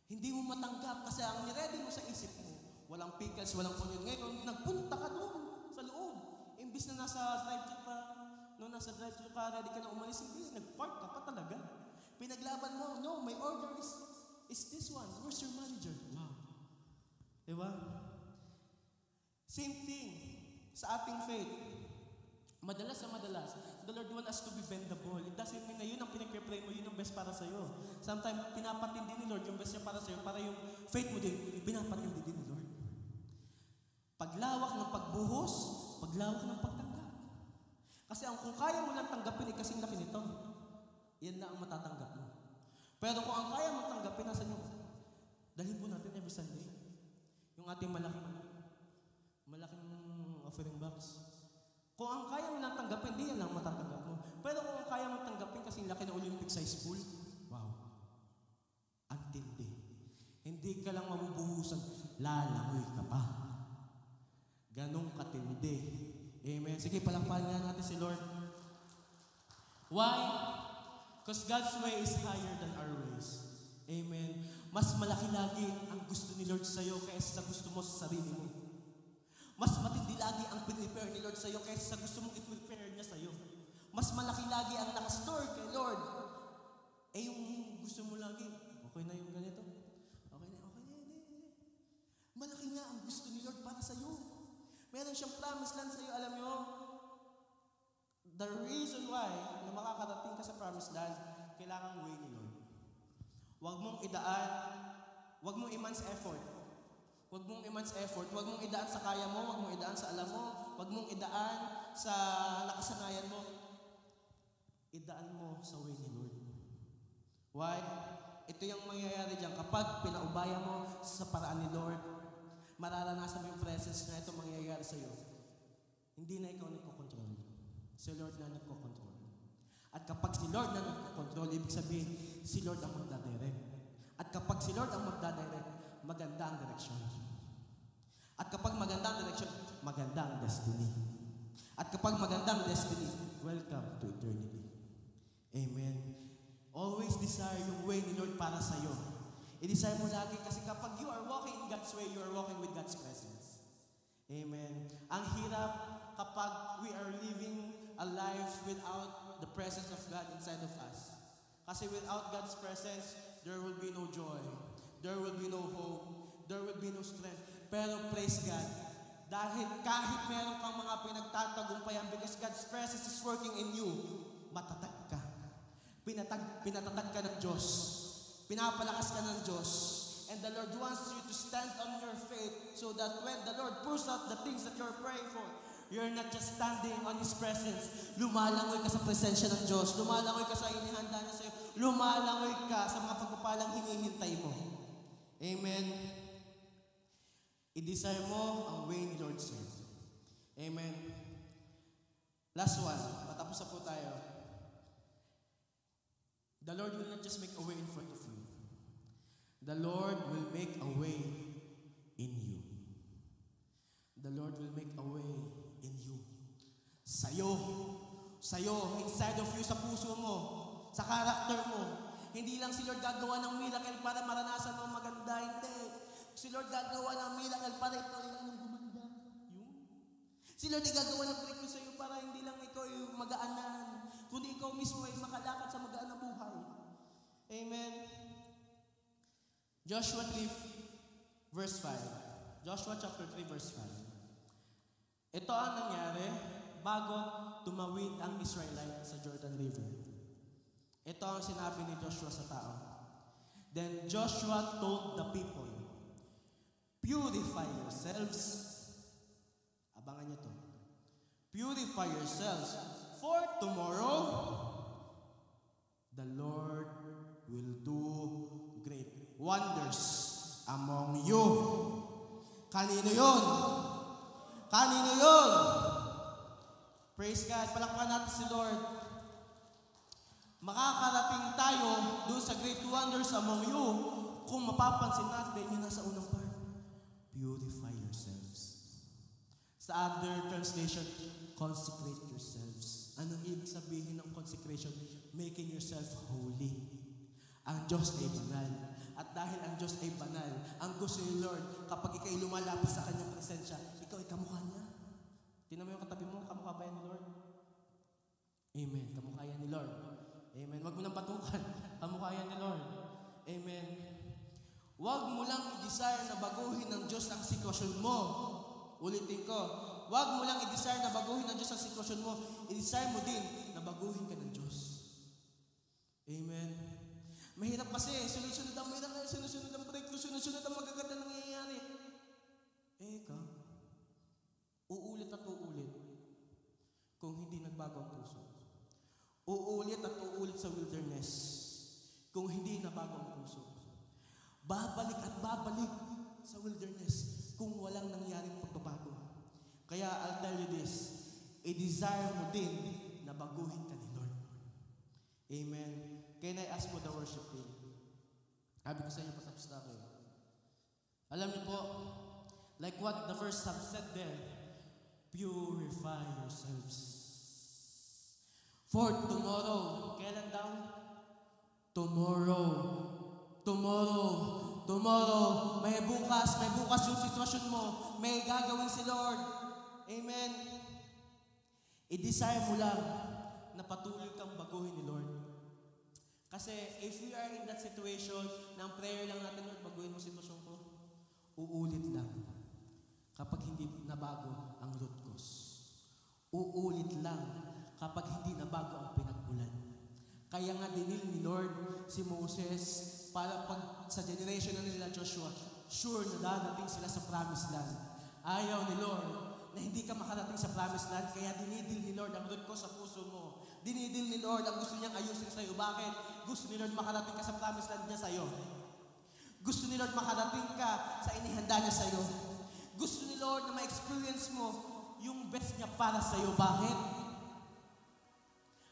Hindi mo matanggap kasi ang niready mo sa isip mo, walang pickles, walang onion. Ngayon, nagpunta ka doon sa loob. Imbis na nasa drive-thru pa, nasa drive-thru ka, ready ka na umalis, hindi, nag-park ka pa talaga. Pinaglaban mo, no, my order is this one. Where's your manager? Wow. Diba? Same thing sa ating faith. Madalas, the Lord wants us to be bendable. It doesn't mean na yun ang pinag-pray mo, yun ang best para sa'yo. Sometimes, pinapatindi ni Lord yung best niya para sa'yo, para yung faith mo din, pinapatindi din ni Lord. Paglawak ng pagbuhos, paglawak ng pagtanggap. Kasi kung kaya mo lang tanggapin, kasing laki nito, yan na ang matatanggap mo. Pero kung ang kaya mo tanggapin, nasa inyo, dalhin po natin every Sunday. Yung ating malaking offering box. Kung ang kaya mo lang tanggapin, di yan lang matatanggap mo. Pero kung ang kaya mo tanggapin kasing laki na Olympic size pool, wow. Antindi. Hindi ka lang mabubuhusan, lalangoy ka pa. Ganong katindi. Amen. Sige, palakpakan nga natin si Lord. Why? Because God's way is higher than our ways. Amen. Mas malaki lagi ang gusto ni Lord sa'yo kaysa sa gusto mo sa sarili mo. Mas matindi lagi ang prepare ni Lord sa'yo kaysa sa gusto mong i-prepare niya sa'yo. Mas malaki lagi ang nakastore kay Lord. Yung gusto mo lagi, okay na yung ganito. Okay na. Malaki nga ang gusto ni Lord para sa'yo. Meron siyang promise land sa'yo, alam nyo, the reason why na makakarating ka sa promised land, kailangan way ni Lord. Huwag mong idaan, huwag mong immense effort. Huwag mong immense effort, huwag mong idaan sa kaya mo, huwag mong idaan sa alam mo, huwag mong idaan sa nakasanayan mo. Idaan mo sa way ni Lord. Why? Ito yung mangyayari dyan. Kapag pinaubaya mo sa paraan ni Lord, mararanasan mo yung presence na ito mangyayari sa iyo. Hindi na ikaw nagkocontrol. Si Lord na nagkocontrol. At kapag si Lord na nagkocontrol, ibig sabihin, si Lord ang magdadirect. At kapag si Lord ang magdadirect, maganda ang direksyon. At kapag maganda ang direksyon, maganda ang destiny. At kapag maganda ang destiny, welcome to eternity. Amen. Always desire yung way ni Lord para sa iyo. I-desire mo lagi kasi kapag you are walking in God's way, you are walking with God's presence. Amen. Ang hirap kapag we are living a life without the presence of God inside of us. Kasi without God's presence, there will be no joy. There will be no hope. There will be no strength. Pero praise God. Dahil kahit meron kang mga pinagtatagumpayan because God's presence is working in you, matatag ka. Pinatatag ka ng Diyos. Pinapalakas ka ng Diyos. And the Lord wants you to stand on your faith so that when the Lord pours out the things that you're praying for, you're not just standing on His presence. Lumalangoy ka sa presensya ng Diyos. Lumalangoy ka sa inihanda niya sa'yo. Lumalangoy ka sa mga pagpapalang hinihintay mo. Amen. I-desire mo ang way ni Lord sir. Amen. Last one. Matapos na po tayo. The Lord will not just make a way in front of you. The Lord will make a way in you. The Lord will make a way in you. Sa'yo, inside of you, sa puso mo, sa karakter mo. Hindi lang si Lord gagawa ng miracle para maranasan mo maganda, hindi. Si Lord gagawa ng miracle para ikaw ay lalong gumanda. Si Lord ay gagawa ng breakthrough sa iyo para hindi lang ikaw ay magaanan, kundi ikaw mismo ay makalakad sa magaan na buhay. Amen. Joshua 3 verse 5. Joshua chapter 3 verse 5. Ito ang nangyari bago tumawid ang Israelite sa Jordan River. Ito ang sinabi ni Joshua sa tao. Then Joshua told the people, purify yourselves. Abangan niyo to. Purify yourselves, for tomorrow the Lord will do great wonders among you. Kanino yun? Kanino yun? Praise God. Palakpakan natin si Lord. Makakarating tayo doon sa great wonders among you kung mapapansin natin yung nasa unang part. Purify yourselves. Sa other translation, consecrate yourselves. Anong ibig sabihin ng consecration? Making yourself holy. Ang Diyos ay banal. At dahil ang Diyos ay banal, ang gusto ni Lord, kapag ikay lumalapit sa Kanyang presensya, ikaw ay kamukha niya. Tingnan mo yung katabi mo, kamukha ba yan ni Lord? Amen. Kamukha yan ni Lord. Amen. Huwag mo nang patukan. Kamukha yan ni Lord. Amen. Huwag mo lang i-desire na baguhin ng Diyos ang sitwasyon mo. Ulitin ko. Huwag mo lang i-desire na baguhin ng Diyos ang sitwasyon mo. I-desire mo din na baguhin ka ng Diyos. Amen. Mahirap kasi, sunod-sunod ang breakthrough, sunod-sunod ang magaganda nangyayari. Ikaw, uulit at uulit kung hindi nagbago ang puso. Uulit at uulit sa wilderness kung hindi nabago ang puso. Babalik at babalik sa wilderness kung walang nangyaring pagbabago. Kaya I'll tell you this, i-desire mo din na baguhin ka ni Lord. Amen. Can I ask for the worship team? Sabi ko sa inyo, patapos na ako. Alam niyo po, like what the verse have said there, purify yourselves. For tomorrow, kailan daw? Tomorrow. May bukas yung sitwasyon mo. May gagawin si Lord. Amen. I-desire mo lang na patuloy kang baguhin ni Lord. Kasi if we are in that situation, na ang prayer lang natin, Lord, baguhin mo sitwasyon ko, uulit lang. Kapag hindi nabago ang root cause. Uulit lang kapag hindi nabago ang pinagmulan. Kaya nga dinil ni Lord si Moses para pag sa generation na nila Joshua, sure na dadating sila sa promised land. Ayaw ni Lord na hindi ka makarating sa promised land, kaya dinidil ni Lord ang root cause sa puso mo. Dinidil ni Lord ang gusto niyang ayusin sa'yo. Bakit? Gusto ni Lord makarating ka sa promised land niya sa'yo. Gusto ni Lord makarating ka sa inihanda niya sa'yo. Gusto ni Lord na ma-experience mo yung best niya para sa'yo. Bakit?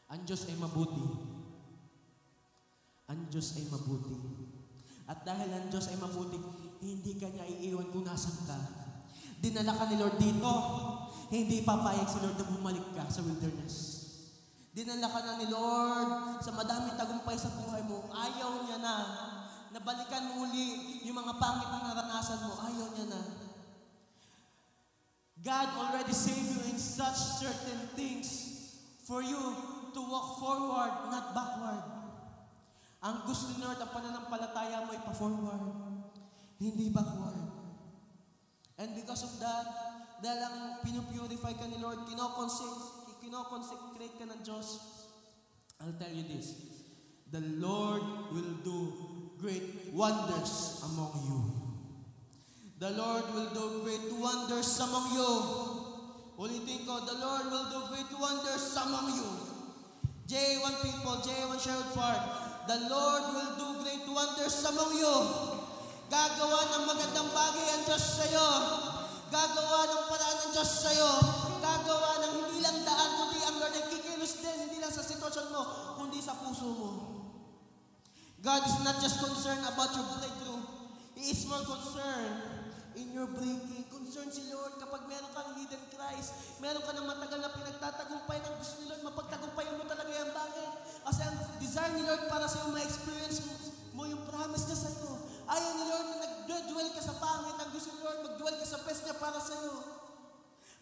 Ang Diyos ay mabuti. Ang Diyos ay mabuti. At dahil ang Diyos ay mabuti, hindi ka niya iiwan kung nasan ka. Dinala ka ni Lord dito, hindi papayag si Lord na bumalik ka sa wilderness. Dinala ka na ni Lord sa madaming tagumpay sa buhay mo. Ayaw niya na. Nabalikan mo uli yung mga pangit na naranasan mo. Ayaw niya na. God already saved you in such certain things for you to walk forward, not backward. Ang gusto ni Lord, ang pananampalataya mo ay pa-forward, hindi backward. And because of that, dahil ang pinupurify ka ni Lord, kinoconsecrate ka ng Diyos, I'll tell you this, the Lord will do great wonders among you. The Lord will do great wonders among you. Ulitin ko, the Lord will do great wonders among you. J1 people, J1 Sherwood Park, the Lord will do great wonders among you. Gagawa ng magandang bagay ang Diyos sa'yo. Gagawa ng paraan ng Diyos sa'yo. Gagawa ng hindi lang daan, kundi ang Lord ay kikilos din, hindi lang sa sitwasyon mo, kundi sa puso mo. God is not just concerned about your breakthrough. He is more concerned in your breaking. Concerned si Lord kapag meron kang hidden Christ, meron ka ng matagal na pinagtatagumpay ng gusto ni Lord, mapagtagumpayan mo talaga yan. Bakit? Kasi ang desire ni Lord para sa'yo ma-experience mo yung promise niya sa'yo. Ayaw ni Lord na nag-dwell ka sa pangit. Ang gusto ni Lord, mag-dwell ka sa best niya para sa'yo.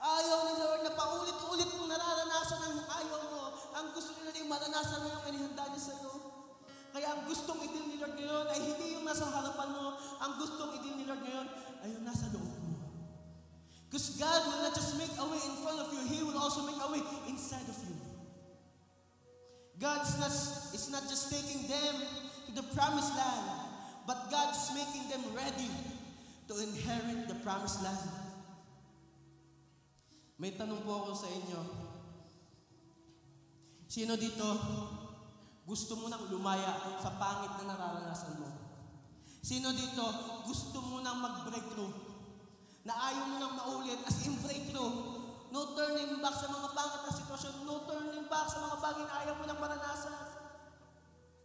Ayaw ni Lord na paulit-ulit mong nararanasan ang ayaw mo. Ang gusto ni Lord ay maranasan mo yung inihanda niya sa'yo. Kaya ang gustong idil ni Lord ngayon ay hindi yung nasa harapan mo. Ang gustong idil ni Lord ngayon ay yung nasa loob mo. Because God will not just make a way in front of you, He will also make a way inside of you. God is not just taking them to the promised land, but God is making them ready to inherit the promised land. May tanong po ako sa inyo. Sino dito gusto mo nang lumaya sa pangit na nararanasan mo? Sino dito gusto mo nang mag-breakthrough? Na ayaw mo nang maulit as in breakthrough? No turning back sa mga pangit na sitwasyon. No turning back sa mga bagay na ayaw mo nang maranasan.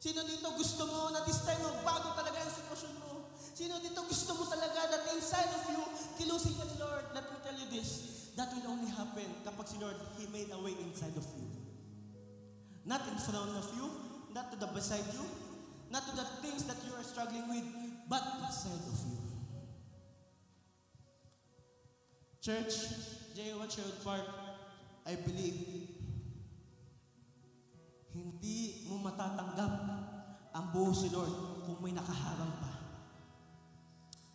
Sino dito gusto mo na this time magbago talaga yung sitwasyon mo? Sino dito gusto mo talaga that inside of you, kilusin ka, Lord? Let me tell you this, that will only happen kapag si Lord, He made a way inside of you. Not in front of you, not to the beside you, not to the things that you are struggling with, but inside of you. Church, J1 Sherwood Park, I believe, hindi mo matatanggap ang buo si Lord kung may nakaharang pa.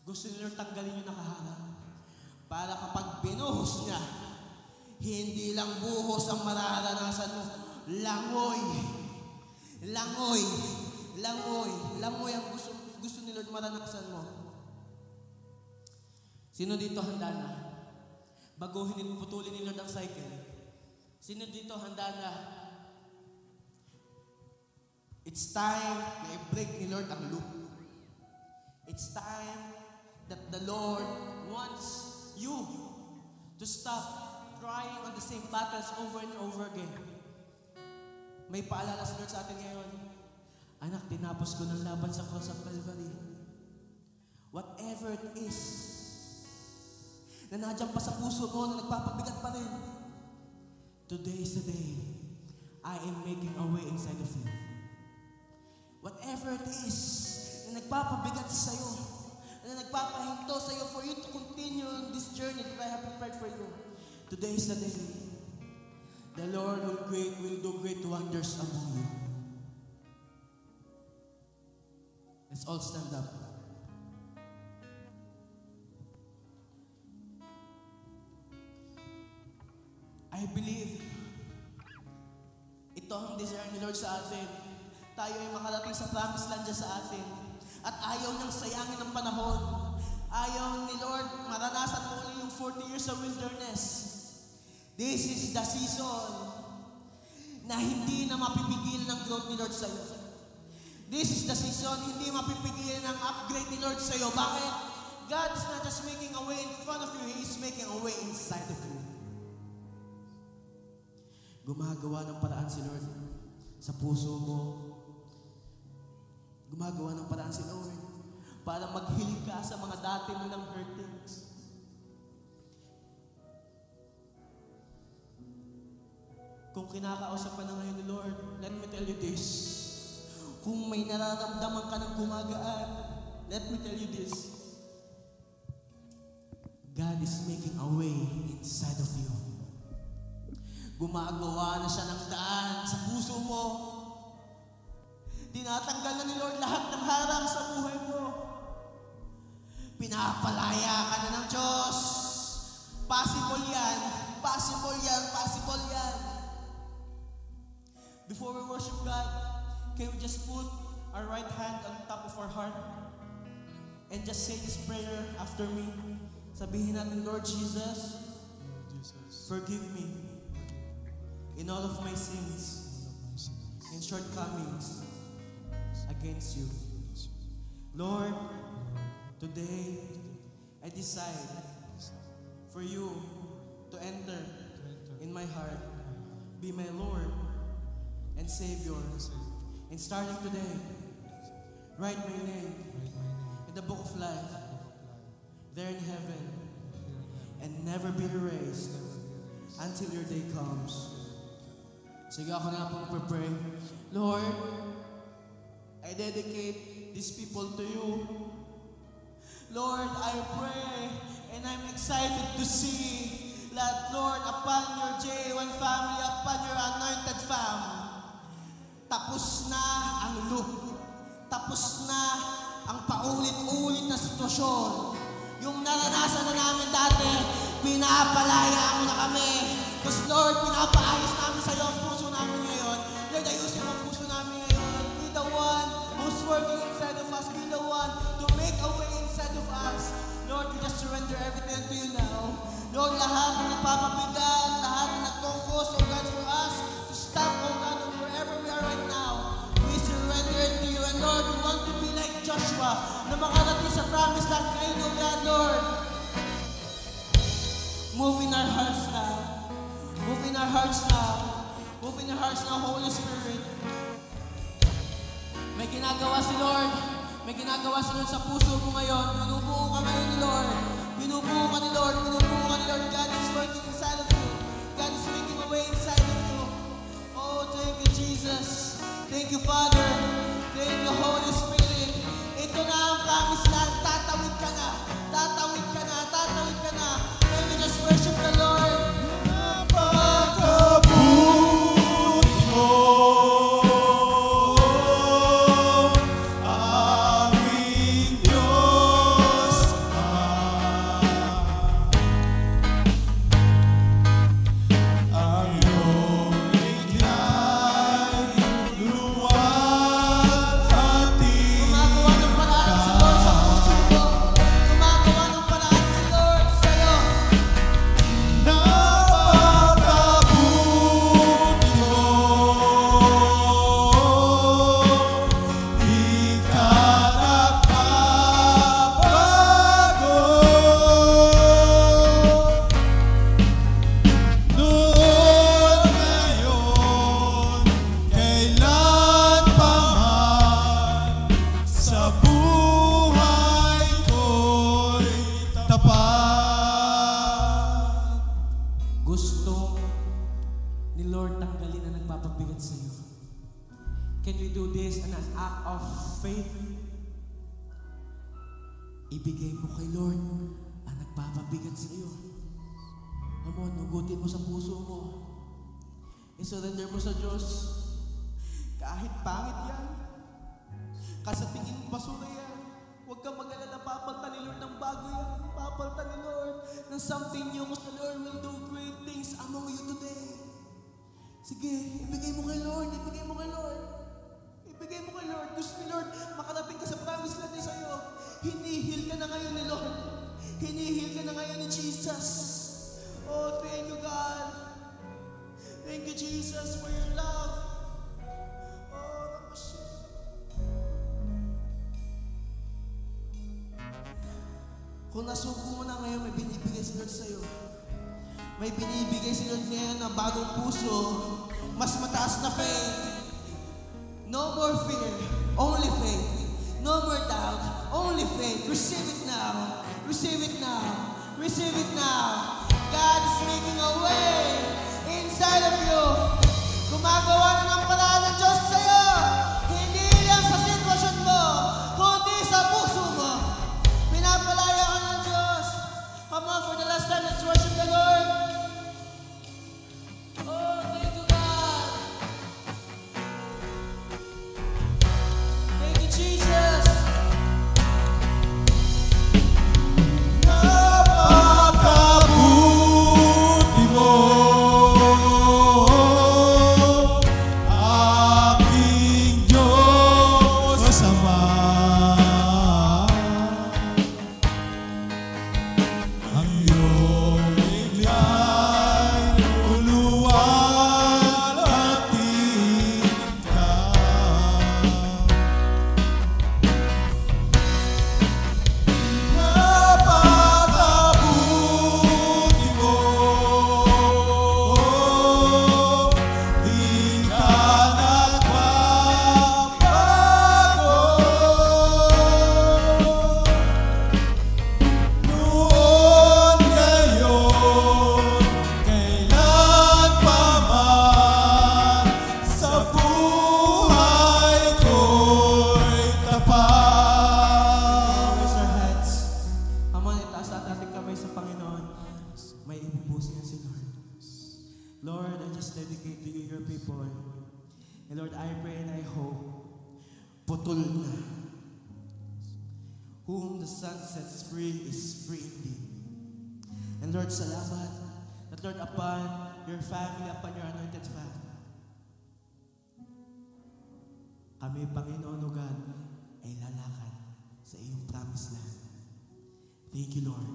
Gusto ni Lord tanggalin yung nakaharang para kapag binuhos niya, hindi lang buhos ang mararanasan mo, langoy. Langoy. Langoy. Langoy ang gusto ni Lord maranasan mo. Sino dito handa na? Baguhin, putulin ni Lord ang cycle. Sino dito handa na? It's time na i-break ni Lord ang loop. It's time that the Lord wants you to stop trying on the same battles over and over again. May paalala si Lord sa atin ngayon. Anak, tinapos ko ng laban sa cross of Calvary. Whatever it is na nandiyan pa sa puso mo, na nagpapabigat pa rin, today is the day I am making a way inside of you. Whatever it is na nagpapabigat sa'yo, na nagpapahinto sa'yo for you to continue on this journey that I have prepared for you, today is the day. The Lord will do great wonders among you. Let's all stand up. I believe ito ang desire ni Lord sa atin. Tayo ay makarating sa promised land dyan sa atin. At ayaw niyang sayangin ang panahon. Ayaw ni Lord maranasan mo ulit yung 40 years sa wilderness. This is the season na hindi na mapipigilan ang growth ni Lord sa iyo. This is the season hindi mapipigilan ang upgrade ni Lord sa iyo. Bakit? God is not just making a way in front of you, He is making a way inside of you. Gumagawa ng paraan si Lord sa puso mo. Gumagawa ng paraan si Lord para mag-heal ka sa mga dati mo ng hurtings. Kung kinakausap ka na ngayon ni Lord, let me tell you this. Kung may nararamdaman ka ng gumagaan, let me tell you this. God is making a way inside of you. Gumagawa na siya ng daan sa puso mo. Tinatanggal na ni Lord lahat ng harang sa buhay mo. Pinapalaya ka na ng Diyos. Possible yan. Possible yan. Possible yan. Before we worship God, can we just put our right hand on top of our heart and just say this prayer after me? Sabihin natin, Lord Jesus, forgive me in all of my sins and shortcomings against you. Lord, today I decide for you to enter in my heart, be my Lord and Savior. And starting today, write my name in the book of life there in heaven and never be erased until your day comes. Sige, ako na po magpapray. Lord, I dedicate these people to you. Lord, I pray and I'm excited to see that, Lord, upon your J1 family, upon your anointed fam, tapos na ang loop. Tapos na ang paulit-ulit na sitwasyon. Yung naranasan na namin dati, pinapalaya mo na kami. Because, Lord, pinapaayos namin sa iyo ang puso namin ngayon. Lord, ayusin mo ang puso namin ngayon. Be the one who's working inside of us. Be the one to make a way inside of us. Lord, we just surrender everything to you now. Lord, lahat na nagpapabigat, lahat na nag-focus, oh God, for us to stop, oh God, wherever we are right now. We surrender it to you. And Lord, we want to be like Joshua na makarating sa promised land kayo, oh God, Lord. Move in our hearts now. Move in our hearts now. Move in our hearts now, Holy Spirit. May ginagawa si Lord May ginagawa si Lord sa puso mo ngayon. Binubuo ka ngayon ni Lord. Binubuo ka ni Lord. Binubuo ka ni Lord. God is working inside of you. God is making a way inside of you. Oh, thank you, Jesus. Thank you, Father. Thank you, Holy Spirit. Ito na ang promised land. Tatawid ka na. Tatawid ka na. Tatawid ka na. Can you just worship the Lord? Napakabuti mo, aming Diyos Ama. Ang iyong liglay, luwalhati Gumagawa ng paraan si Lord sa puso mo. Gumagawa ng paraan si Lord sa'yo. napakabuti mo, di ka nagbabago. Noon, ngayon, kailan pa man, sa buhay ko'y tapat. Gusto ni Lord tanggalin na nagpapabigat sa iyo. Can we do this in an act of faith? Ibigay mo kay Lord ang nagpapabigat sa iyo. Come on, nugutin mo sa puso mo. I-surrender mo sa Diyos. Kahit pangit yan. Kasi tingin mo basura yan. Huwag kang mag-alala, papalta ni Lord ng bago yan. Papalta ni Lord ng something new. Because the Lord will do great things among you today. Sige, ibigay mo kay Lord. Ibigay mo kay Lord. Ibigay mo kay Lord. Gusto ni Lord, makarating ka sa promise land niya sa'yo. Hinihil ka na ngayon ni Lord. Hinihil ka na ngayon ni Jesus. Oh, thank you, God. Thank you, Jesus, for your love. Oh, Ramashit. Kung nasuko mo na ngayon, may binibigay si Lord sa'yo. May binibigay si Lord ngayon na bagong puso, mas mataas na faith. No more fear, only faith. No more doubt, only faith. Receive it now. Receive it now. Receive it now. God is making a way inside of you. Gumagawa na ng paraan ng Diyos sa'yo. Hindi lang sa sitwasyon mo, kundi sa puso mo. Pinapalaya ka ng Diyos. Come on, for the last time, let's worship the Lord. Oh, thank you, God. Thank you, Jesus. Napakabuti mo, aking Diyos Ama. Ang iyong liglay, luwalhatiin ka. Napakabuti mo, di ka nagbabago. Noon, ngayon, kailan pa man, sa buhay ko'y tapat. Raise our heads. Come on, itaas natin ating kamay sa Panginoon. May ibubusin na si Lord. Lord, I just dedicate to you your people. And Lord, I pray and I hope, putol na. Whom the sun sets free is free indeed. And Lord, salamat that Lord, upon your family, upon your anointed family, kami, Panginoon o God, ay lalakad sa iyong promised land. Thank you, Lord.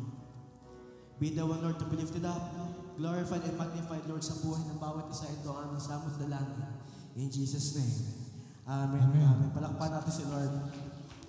Be the one, Lord, to be lifted up, glorified and magnified, Lord, sa buhay ng bawat isa. Ito ang aming samot dalangin. In Jesus' name. Amen. Amen. Palakpan natin si Lord.